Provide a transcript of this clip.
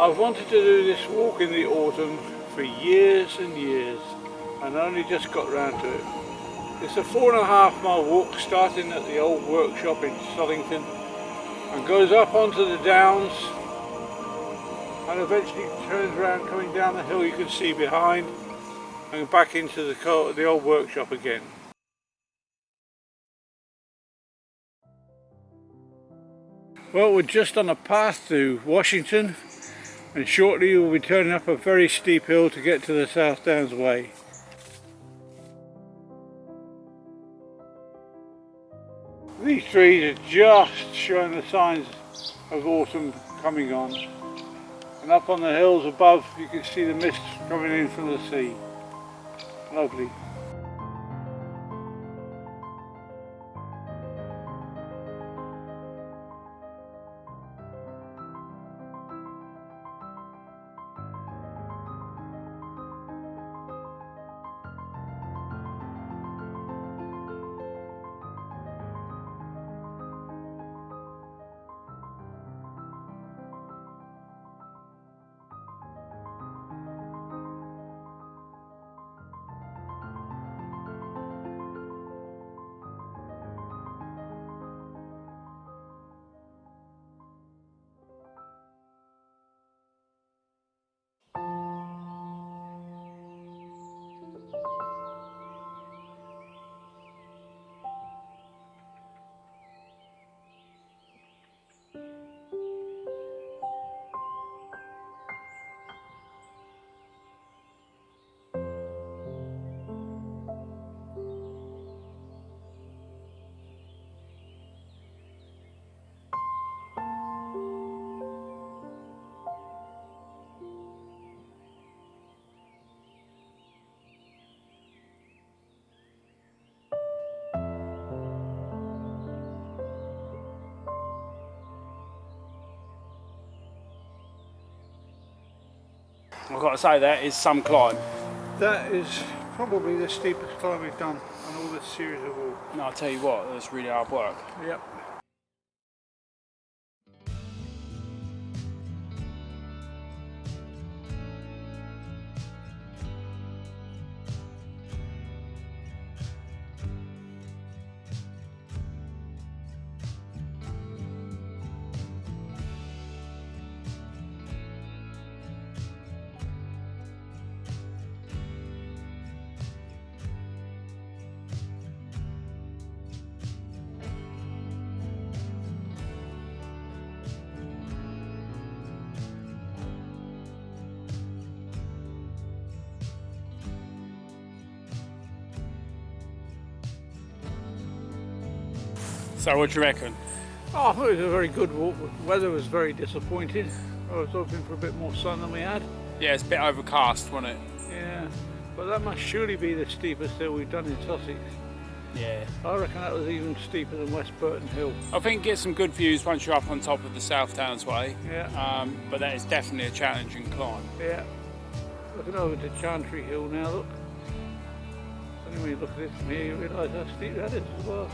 I've wanted to do this walk in the autumn for years and years, and only just got round to it. It's a 4.5 mile walk starting at the old workshop in Sullington and goes up onto the downs and eventually turns around coming down the hill you can see behind and back into the old workshop again. Well, we're just on a path to Washington, and shortly we'll be turning up a very steep hill to get to the South Downs Way. These trees are just showing the signs of autumn coming on, and up on the hills above you can see the mist coming in from the sea. Lovely. I've got to say, that is some climb. That is probably the steepest climb we've done on all this series of walks. No, I'll tell you what, that's really hard work. Yep. So what do you reckon? Oh, I thought it was a very good walk. The weather was very disappointing. I was hoping for a bit more sun than we had. Yeah, it's a bit overcast, wasn't it? Yeah, but that must surely be the steepest hill we've done in Sussex. Yeah. I reckon that was even steeper than West Burton Hill. I think get some good views once you're up on top of the South Downs Way. Yeah. But that is definitely a challenging climb. Yeah. Looking over to Chantry Hill now, look. Only when you look at it from here you realise how steep that is as well.